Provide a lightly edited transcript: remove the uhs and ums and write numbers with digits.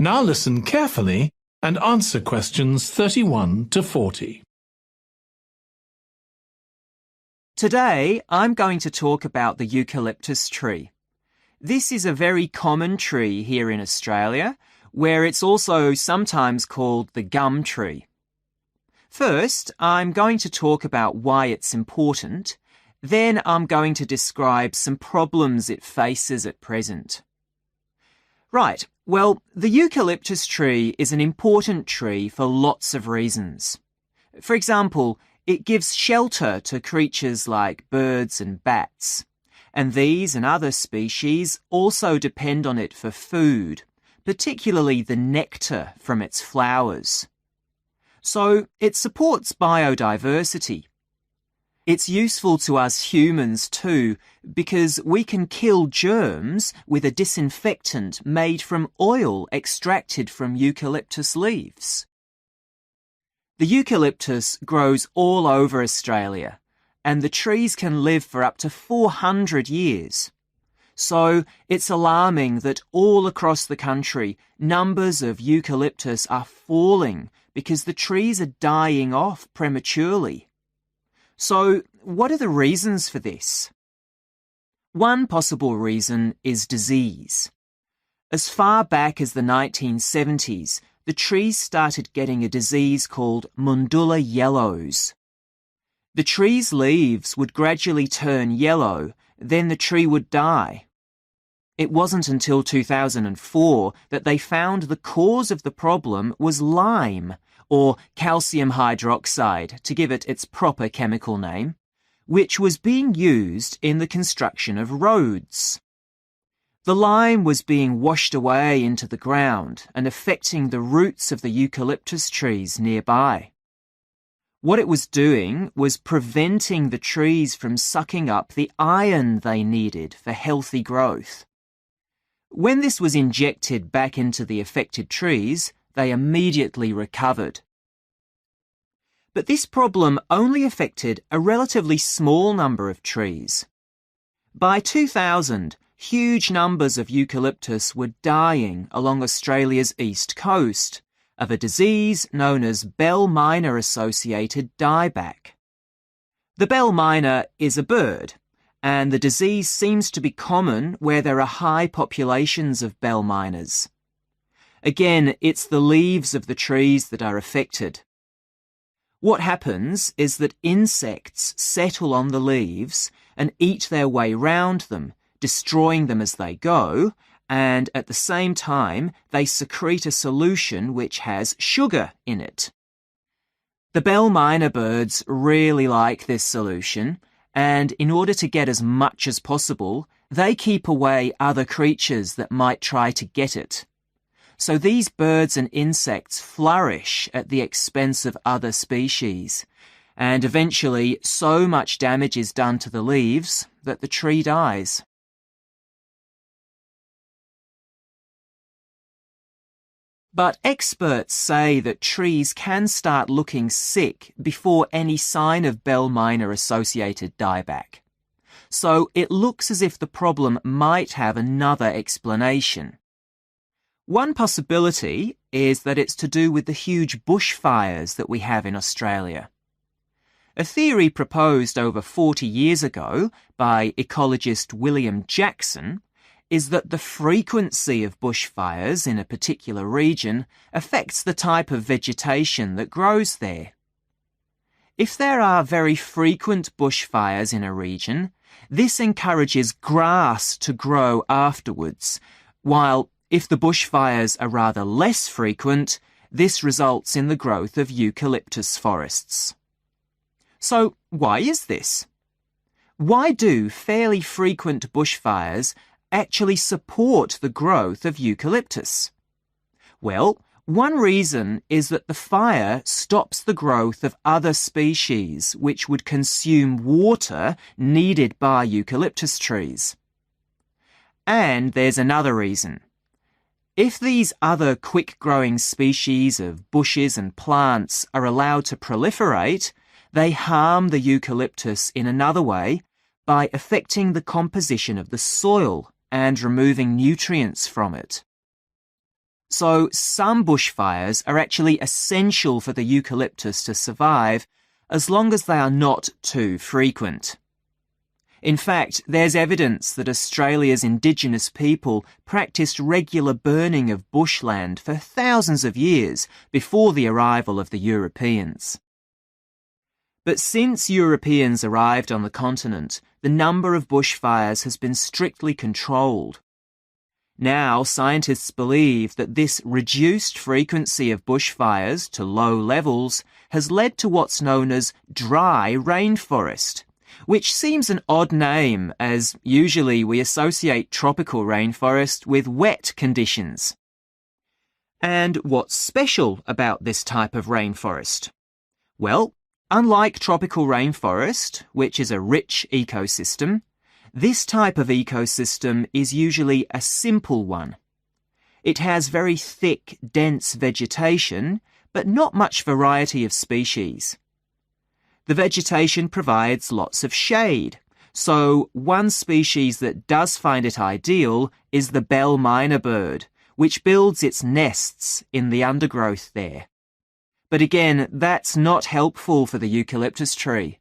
Now listen carefully and answer questions 31 to 40. Today, I'm going to talk about the eucalyptus tree. This is a very common tree here in Australia, where it's also sometimes called the gum tree. First, I'm going to talk about why it's important. Then I'm going to describe some problems it faces at present. Right, well, the eucalyptus tree is an important tree for lots of reasons. For example, it gives shelter to creatures like birds and bats, and these and other species also depend on it for food, particularly the nectar from its flowers. So it supports biodiversity. It's useful to us humans too, because we can kill germs with a disinfectant made from oil extracted from eucalyptus leaves. The eucalyptus grows all over Australia, and the trees can live for up to 400 years. So it's alarming that all across the country, numbers of eucalyptus are falling because the trees are dying off prematurely. So what are the reasons for this? One possible reason is disease. As far back as the 1970s, the trees started getting a disease called Mundula yellows. The tree's leaves would gradually turn yellow, then the tree would die. It wasn't until 2004 that they found the cause of the problem was lime, or calcium hydroxide, to give it its proper chemical name, which was being used in the construction of roads. The lime was being washed away into the ground and affecting the roots of the eucalyptus trees nearby. What it was doing was preventing the trees from sucking up the iron they needed for healthy growth. When this was injected back into the affected trees, they immediately recovered. But this problem only affected a relatively small number of trees. By 2000, huge numbers of eucalyptus were dying along Australia's east coast of a disease known as bell miner-associated dieback. The bell miner is a bird, and the disease seems to be common where there are high populations of bell miners. Again, it's the leaves of the trees that are affected. What happens is that insects settle on the leaves and eat their way round them, destroying them as they go, and at the same time they secrete a solution which has sugar in it. The bell miner birds really like this solution, and in order to get as much as possible, they keep away other creatures that might try to get it. So these birds and insects flourish at the expense of other species, and eventually so much damage is done to the leaves that the tree dies. But experts say that trees can start looking sick before any sign of bell miner-associated dieback. So it looks as if the problem might have another explanation. One possibility is that it's to do with the huge bushfires that we have in Australia. A theory proposed over 40 years ago by ecologist William Jackson is that the frequency of bushfires in a particular region affects the type of vegetation that grows there. If there are very frequent bushfires in a region, this encourages grass to grow afterwards, while if the bushfires are rather less frequent, this results in the growth of eucalyptus forests. So why is this? Why do fairly frequent bushfires actually support the growth of eucalyptus? Well, one reason is that the fire stops the growth of other species which would consume water needed by eucalyptus trees. And there's another reason. If these other quick-growing species of bushes and plants are allowed to proliferate, they harm the eucalyptus in another way by affecting the composition of the soil and removing nutrients from it. So some bushfires are actually essential for the eucalyptus to survive as long as they are not too frequent. In fact, there's evidence that Australia's Indigenous people practiced regular burning of bushland for thousands of years before the arrival of the Europeans. But since Europeans arrived on the continent, the number of bushfires has been strictly controlled. Now, scientists believe that this reduced frequency of bushfires to low levels has led to what's known as dry rainforest, which seems an odd name as usually we associate tropical rainforest with wet conditions. And what's special about this type of rainforest? Well, unlike tropical rainforest, which is a rich ecosystem, this type of ecosystem is usually a simple one. It has very thick, dense vegetation, but not much variety of species. The vegetation provides lots of shade, so one species that does find it ideal is the bell miner bird, which builds its nests in the undergrowth there. But again, that's not helpful for the eucalyptus tree.